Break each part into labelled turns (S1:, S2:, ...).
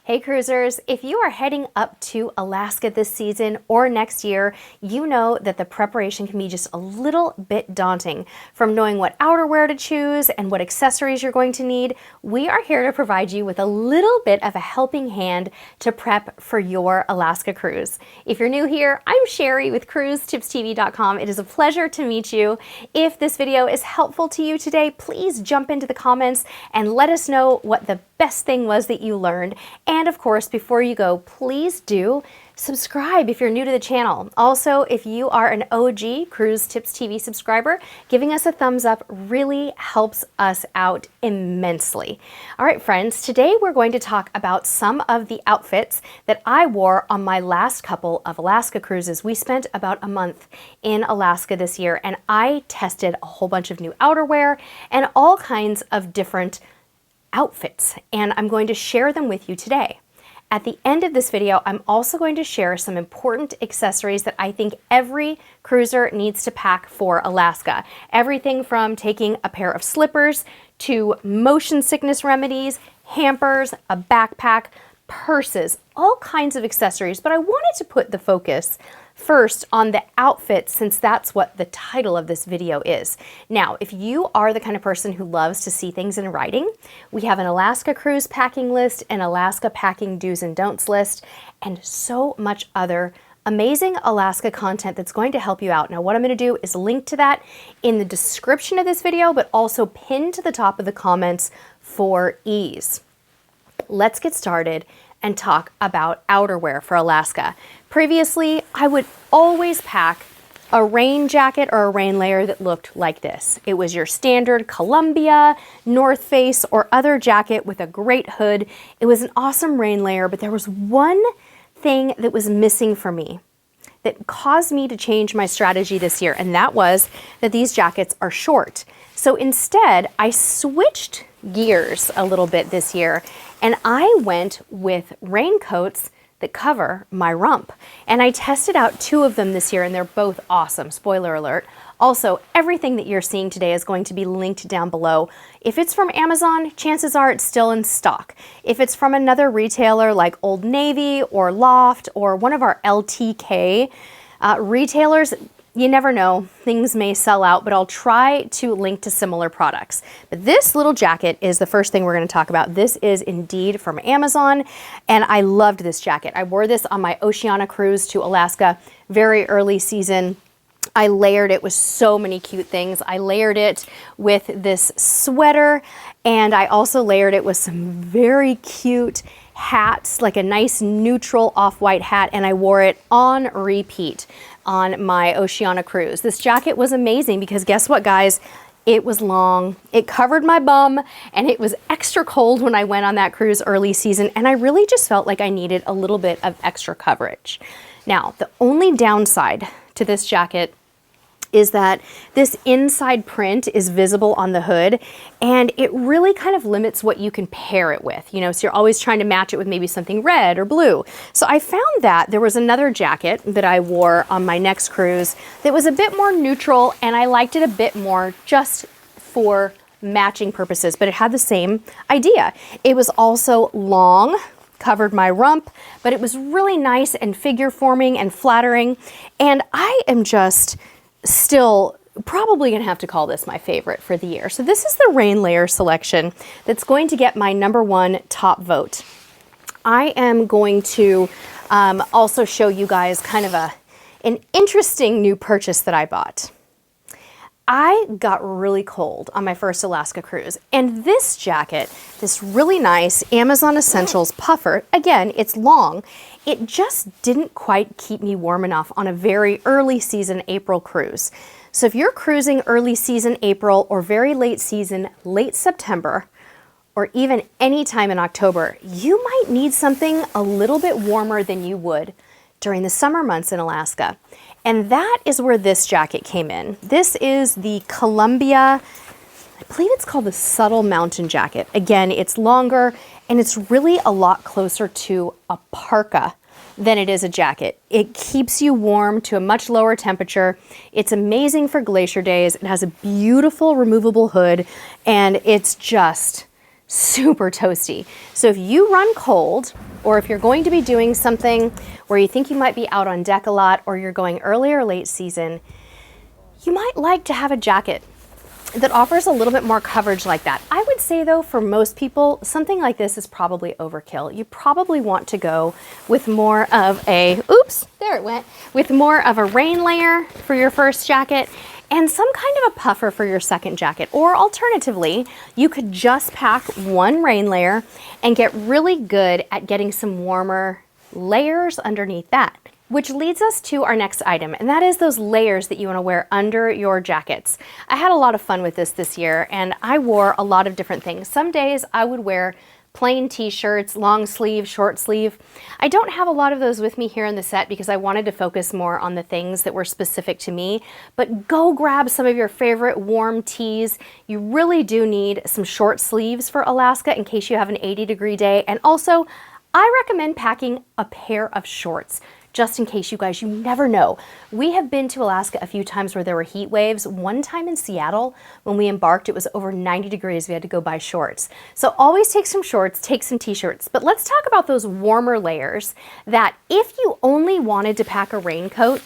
S1: Hey cruisers, if you are heading up to Alaska this season or next year, you know that the preparation can be just a little bit daunting. From knowing what outerwear to choose and what accessories you're going to need, we are here to provide you with a little bit of a helping hand to prep for your Alaska cruise. If you're new here, I'm Sherry with CruiseTipsTV.com. It is a pleasure to meet you. If this video is helpful to you today, please jump into the comments and let us know what the best thing was that you learned. And of course, before you go, please do subscribe if you're new to the channel. Also, if you are an OG Cruise Tips TV subscriber, giving us a thumbs up really helps us out immensely. All right, friends, today we're going to talk about some of the outfits that I wore on my last couple of Alaska cruises. We spent about a month in Alaska this year, and I tested a whole bunch of new outerwear and all kinds of different outfits, and I'm going to share them with you today. At the end of this video, I'm also going to share some important accessories that I think every cruiser needs to pack for Alaska. Everything from taking a pair of slippers to motion sickness remedies, hampers, a backpack, purses, all kinds of accessories. But I wanted to put the focus first on the outfit, since that's what the title of this video is. Now, if you are the kind of person who loves to see things in writing, we have an Alaska cruise packing list, an Alaska packing do's and don'ts list, and so much other amazing Alaska content that's going to help you out. Now, what I'm going to do is link to that in the description of this video, but also pinned to the top of the comments for ease. Let's get started and talk about outerwear for Alaska. Previously, I would always pack a rain jacket or a rain layer that looked like this. It was your standard Columbia, North Face, or other jacket with a great hood. It was an awesome rain layer, but there was one thing that was missing for me that caused me to change my strategy this year, and that was that these jackets are short. So instead, I switched gears a little bit this year, and I went with raincoats that cover my rump. And I tested out two of them this year, and they're both awesome, spoiler alert. Also, everything that you're seeing today is going to be linked down below. If it's from Amazon, chances are it's still in stock. If it's from another retailer like Old Navy or Loft or one of our LTK retailers, you never know, things may sell out, but I'll try to link to similar products. But this little jacket is the first thing we're going to talk about. This is indeed from Amazon, and I loved this jacket. I wore this on my Oceania cruise to Alaska, very early season. I layered it with so many cute things. I layered it with this sweater, and I also layered it with some very cute hats, like a nice neutral off-white hat, and I wore it on repeat on my Oceania cruise. This jacket was amazing because guess what, guys? It was long, it covered my bum, and it was extra cold when I went on that cruise early season, and I really just felt like I needed a little bit of extra coverage. Now, the only downside to this jacket is that this inside print is visible on the hood, and it really kind of limits what you can pair it with, you know, so you're always trying to match it with maybe something red or blue. So I found that there was another jacket that I wore on my next cruise that was a bit more neutral, and I liked it a bit more just for matching purposes, but it had the same idea. It was also long, covered my rump, but it was really nice and figure forming and flattering, and I am just still probably gonna have to call this my favorite for the year. So this is the rain layer selection that's going to get my #1 top vote. I am going to also show you guys kind of an interesting new purchase that I bought. I got really cold on my first Alaska cruise, and this jacket, this really nice Amazon Essentials puffer, again, it's long, it just didn't quite keep me warm enough on a very early season April cruise. So if you're cruising early season April or very late season, late September, or even any time in October, you might need something a little bit warmer than you would during the summer months in Alaska. And that is where this jacket came in. This is the Columbia, I believe it's called the Subtle Mountain Jacket. Again, it's longer, and it's really a lot closer to a parka than it is a jacket. It keeps you warm to a much lower temperature. It's amazing for glacier days. It has a beautiful removable hood, and it's just super toasty. So if you run cold, or if you're going to be doing something where you think you might be out on deck a lot, or you're going early or late season, you might like to have a jacket that offers a little bit more coverage like that. I would say though, for most people, something like this is probably overkill. You probably want to go with more of a, oops, there it went, with more of a rain layer for your first jacket and some kind of a puffer for your second jacket. Or alternatively, you could just pack one rain layer and get really good at getting some warmer layers underneath that. Which leads us to our next item, and that is those layers that you want to wear under your jackets. I had a lot of fun with this year, and I wore a lot of different things. Some days I would wear plain t-shirts, long sleeve, short sleeve. I don't have a lot of those with me here in the set because I wanted to focus more on the things that were specific to me, but go grab some of your favorite warm tees. You really do need some short sleeves for Alaska in case you have an 80-degree day, and also I recommend packing a pair of shorts. Just in case, you guys, you never know. We have been to Alaska a few times where there were heat waves. One time in Seattle, when we embarked, it was over 90 degrees. We had to go buy shorts. So always take some shorts, take some t-shirts. But let's talk about those warmer layers that if you only wanted to pack a raincoat,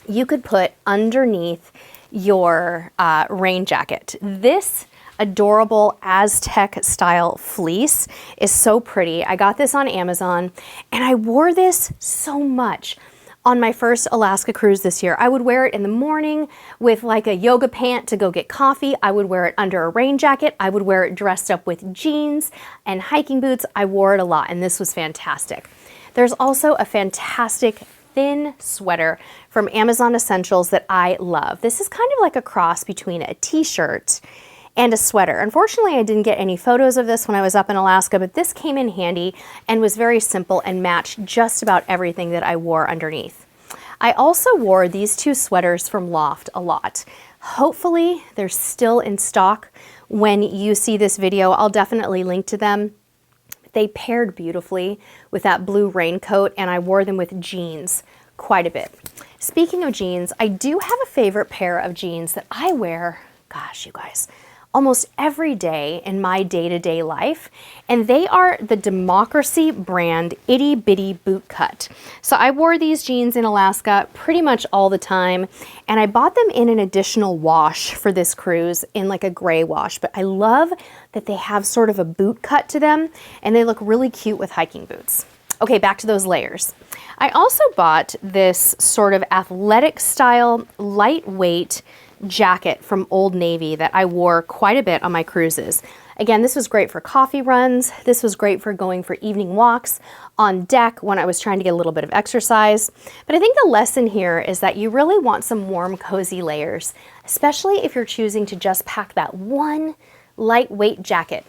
S1: you could put underneath your rain jacket. This adorable Aztec style fleece is so pretty. I got this on Amazon and I wore this so much on my first Alaska cruise this year. I would wear it in the morning with like a yoga pant to go get coffee. I would wear it under a rain jacket. I would wear it dressed up with jeans and hiking boots. I wore it a lot and this was fantastic. There's also a fantastic thin sweater from Amazon Essentials that I love. This is kind of like a cross between a t-shirt and a sweater. Unfortunately, I didn't get any photos of this when I was up in Alaska, but this came in handy and was very simple and matched just about everything that I wore underneath. I also wore these two sweaters from Loft a lot. Hopefully, they're still in stock when you see this video. I'll definitely link to them. They paired beautifully with that blue raincoat, and I wore them with jeans quite a bit. Speaking of jeans, I do have a favorite pair of jeans that I wear, gosh, you guys, almost every day in my day-to-day life, and they are the Democracy brand Itty Bitty Boot Cut. So I wore these jeans in Alaska pretty much all the time, and I bought them in an additional wash for this cruise in like a gray wash, but I love that they have sort of a boot cut to them, and they look really cute with hiking boots. Okay, back to those layers. I also bought this sort of athletic style, lightweight jacket from Old Navy that I wore quite a bit on my cruises. Again, this was great for coffee runs. This was great for going for evening walks on deck when I was trying to get a little bit of exercise. But I think the lesson here is that you really want some warm, cozy layers, especially if you're choosing to just pack that one lightweight jacket.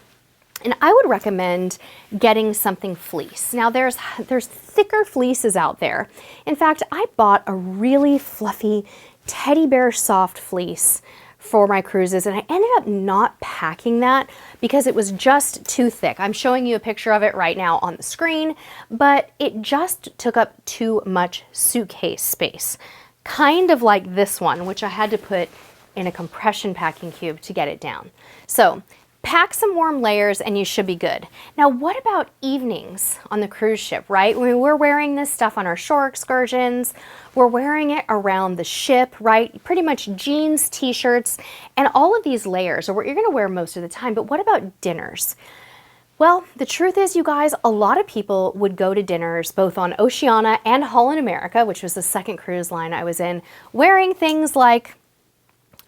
S1: And I would recommend getting something fleece. Now there's thicker fleeces out there. In fact, I bought a really fluffy teddy bear soft fleece for my cruises, and I ended up not packing that because it was just too thick. I'm showing you a picture of it right now on the screen, but it just took up too much suitcase space. Kind of like this one, which I had to put in a compression packing cube to get it down. So pack some warm layers and you should be good. Now, what about evenings on the cruise ship, right? When we're wearing this stuff on our shore excursions, we're wearing it around the ship, right? Pretty much jeans, t-shirts, and all of these layers are what you're gonna wear most of the time, but what about dinners? Well, the truth is, you guys, a lot of people would go to dinners both on Oceania and Holland America, which was the second cruise line I was in, wearing things like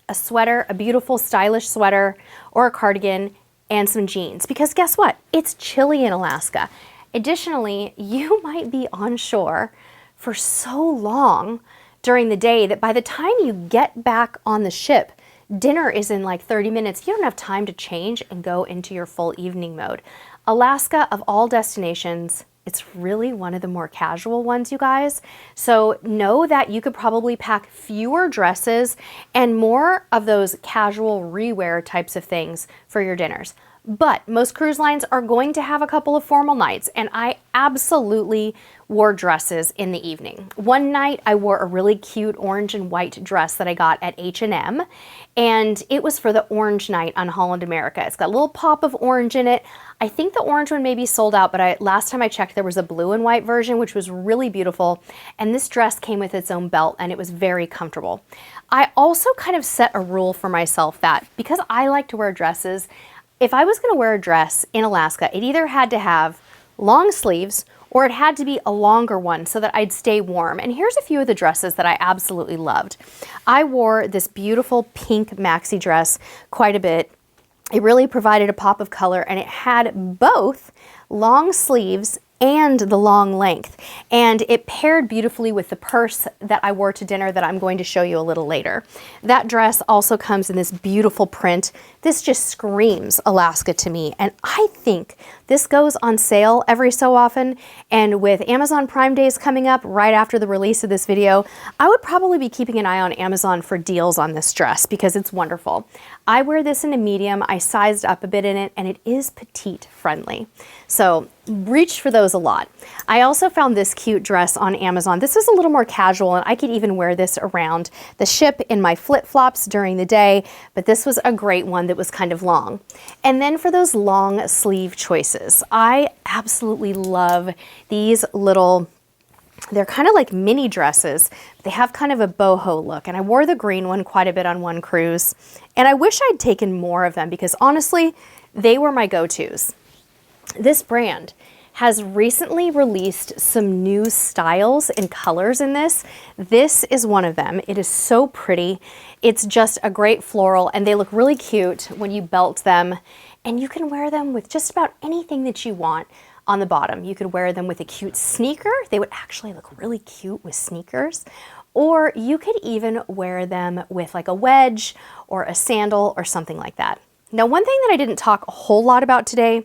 S1: a sweater, a beautiful stylish sweater or a cardigan, and some jeans, because guess what? It's chilly in Alaska. Additionally, you might be on shore for so long during the day that by the time you get back on the ship, dinner is in like 30 minutes. You don't have time to change and go into your full evening mode. Alaska, of all destinations, it's really one of the more casual ones, you guys. So know that you could probably pack fewer dresses and more of those casual rewear types of things for your dinners. But most cruise lines are going to have a couple of formal nights, and I absolutely wore dresses in the evening. One night I wore a really cute orange and white dress that I got at H&M, and it was for the orange night on Holland America. It's got a little pop of orange in it. I think the orange one may be sold out, but last time I checked there was a blue and white version, which was really beautiful, and this dress came with its own belt and it was very comfortable. I also kind of set a rule for myself that because I like to wear dresses, if I was going to wear a dress in Alaska, it either had to have long sleeves or it had to be a longer one so that I'd stay warm. And here's a few of the dresses that I absolutely loved. I wore this beautiful pink maxi dress quite a bit. It really provided a pop of color, and it had both long sleeves and the long length. And it paired beautifully with the purse that I wore to dinner that I'm going to show you a little later. That dress also comes in this beautiful print. This just screams Alaska to me. And I think this goes on sale every so often. And with Amazon Prime Days coming up right after the release of this video, I would probably be keeping an eye on Amazon for deals on this dress because it's wonderful. I wear this in a medium. I sized up a bit in it, and it is petite friendly. So reach for those a lot. I also found this cute dress on Amazon. This is a little more casual, and I could even wear this around the ship in my flip-flops during the day, but this was a great one that was kind of long. And then for those long sleeve choices, I absolutely love these little, they're kind of like mini dresses. They have kind of a boho look, and I wore the green one quite a bit on one cruise, and I wish I'd taken more of them because honestly, they were my go-tos. This brand has recently released some new styles and colors in this. This is one of them. It is so pretty. It's just a great floral, and they look really cute when you belt them, and you can wear them with just about anything that you want on the bottom. You could wear them with a cute sneaker. They would actually look really cute with sneakers. Or you could even wear them with like a wedge or a sandal or something like that. Now, one thing that I didn't talk a whole lot about today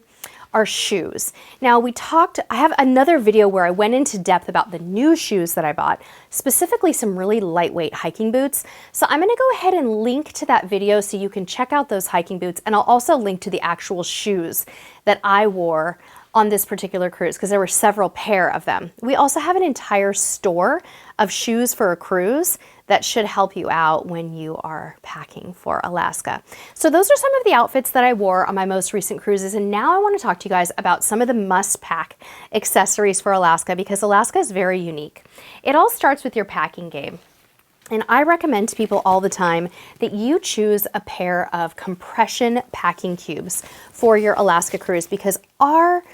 S1: are shoes. Now I have another video where I went into depth about the new shoes that I bought, specifically some really lightweight hiking boots. So I'm gonna go ahead and link to that video so you can check out those hiking boots, and I'll also link to the actual shoes that I wore on this particular cruise because there were several pair of them. We also have an entire store of shoes for a cruise that should help you out when you are packing for Alaska. So those are some of the outfits that I wore on my most recent cruises, and now I want to talk to you guys about some of the must-pack accessories for Alaska because Alaska is very unique. It all starts with your packing game. And I recommend to people all the time that you choose a pair of compression packing cubes for your Alaska cruise because our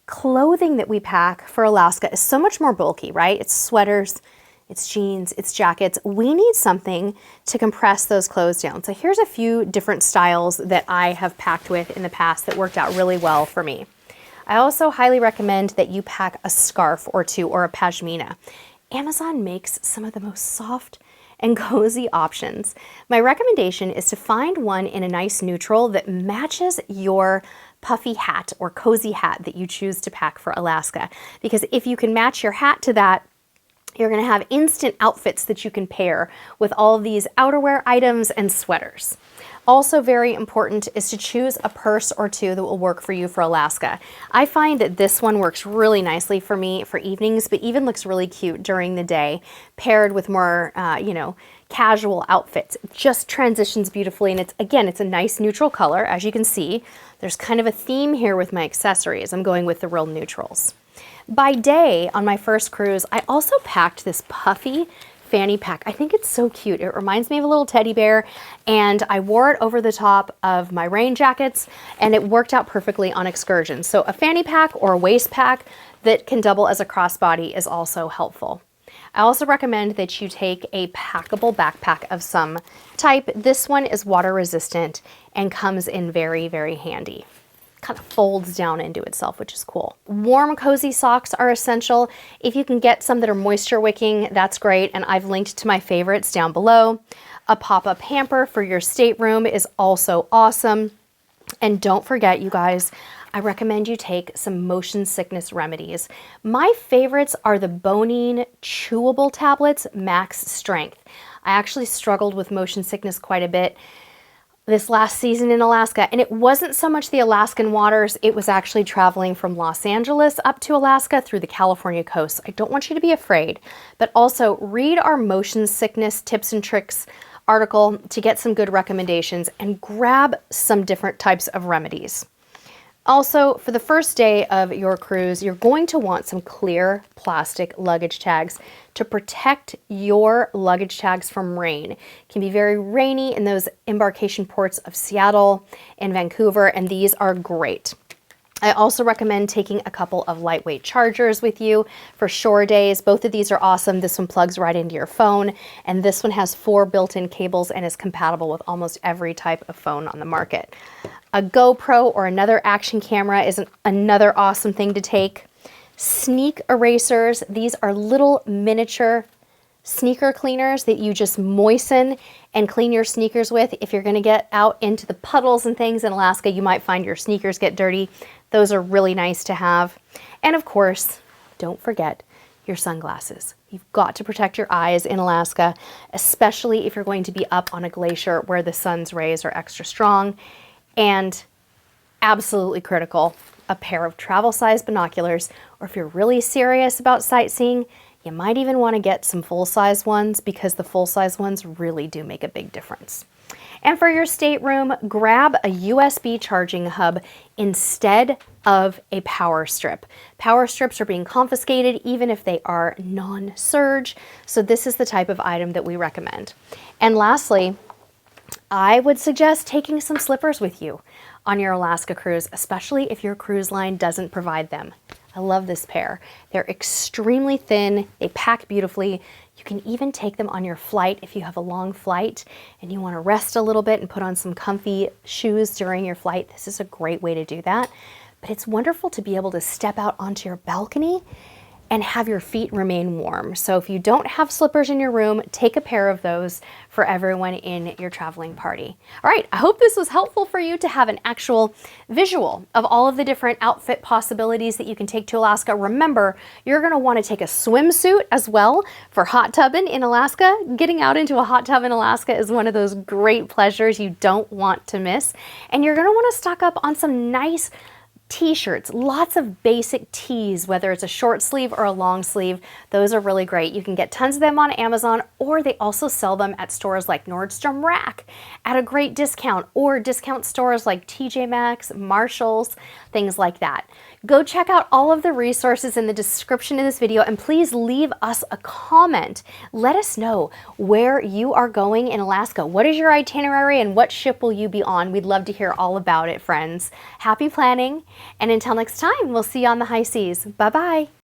S1: clothing that we pack for Alaska is so much more bulky, right? It's sweaters, it's jeans, it's jackets. We need something to compress those clothes down. So here's a few different styles that I have packed with in the past that worked out really well for me. I also highly recommend that you pack a scarf or two or a pashmina. Amazon makes some of the most soft and cozy options. My recommendation is to find one in a nice neutral that matches your puffy hat or cozy hat that you choose to pack for Alaska. Because if you can match your hat to that, you're gonna have instant outfits that you can pair with all of these outerwear items and sweaters. Also very important is to choose a purse or two that will work for you for Alaska. I find that this one works really nicely for me for evenings, but even looks really cute during the day, paired with more, casual outfits. It just transitions beautifully, and it's a nice neutral color. As you can see, there's kind of a theme here with my accessories. I'm going with the real neutrals. By day, on my first cruise, I also packed this puffy fanny pack. I think it's so cute. It reminds me of a little teddy bear, and I wore it over the top of my rain jackets, and it worked out perfectly on excursions. So a fanny pack or a waist pack that can double as a crossbody is also helpful. I also recommend that you take a packable backpack of some type. This one is water resistant and comes in very, very handy. Kind of folds down into itself, which is cool. Warm, cozy socks are essential. If you can get some that are moisture wicking, that's great, and I've linked to my favorites down below. A pop-up hamper for your stateroom is also awesome. And don't forget, you guys, I recommend you take some motion sickness remedies. My favorites are the Bonine chewable tablets, max strength. I actually struggled with motion sickness quite a bit. this last season in Alaska, and it wasn't so much the Alaskan waters, it was actually traveling from Los Angeles up to Alaska through the California coast. I don't want you to be afraid, but also read our motion sickness tips and tricks article to get some good recommendations and grab some different types of remedies. Also, for the first day of your cruise, you're going to want some clear plastic luggage tags to protect your luggage tags from rain. It can be very rainy in those embarkation ports of Seattle and Vancouver, and these are great. I also recommend taking a couple of lightweight chargers with you for shore days. Both of these are awesome. This one plugs right into your phone, and this one has 4 built-in cables and is compatible with almost every type of phone on the market. A GoPro or another action camera is another awesome thing to take. Sneak erasers. These are little miniature sneaker cleaners that you just moisten and clean your sneakers with. If you're going to get out into the puddles and things in Alaska, you might find your sneakers get dirty. Those are really nice to have. And of course, don't forget your sunglasses. You've got to protect your eyes in Alaska, especially if you're going to be up on a glacier where the sun's rays are extra strong. And absolutely critical, a pair of travel size binoculars, or if you're really serious about sightseeing, you might even want to get some full-size ones because the full-size ones really do make a big difference. And for your stateroom, grab a USB charging hub instead of a power strip. Power strips are being confiscated even if they are non-surge, so this is the type of item that we recommend. And lastly, I would suggest taking some slippers with you on your Alaska cruise, especially if your cruise line doesn't provide them. I love this pair. They're extremely thin, they pack beautifully. You can even take them on your flight if you have a long flight and you want to rest a little bit and put on some comfy shoes during your flight. This is a great way to do that. But it's wonderful to be able to step out onto your balcony and have your feet remain warm. So if you don't have slippers in your room, take a pair of those for everyone in your traveling party. All right, I hope this was helpful for you to have an actual visual of all of the different outfit possibilities that you can take to Alaska. Remember, you're gonna wanna take a swimsuit as well for hot tubbing in Alaska. Getting out into a hot tub in Alaska is one of those great pleasures you don't want to miss. And you're gonna wanna stock up on some nice t-shirts, lots of basic tees, whether it's a short sleeve or a long sleeve. Those are really great. You can get tons of them on Amazon, or they also sell them at stores like Nordstrom Rack at a great discount, or discount stores like TJ Maxx, Marshalls, things like that. Go check out all of the resources in the description of this video, and please leave us a comment. Let us know where you are going in Alaska. What is your itinerary and what ship will you be on? We'd love to hear all about it, friends. Happy planning, and until next time, we'll see you on the high seas. Bye-bye.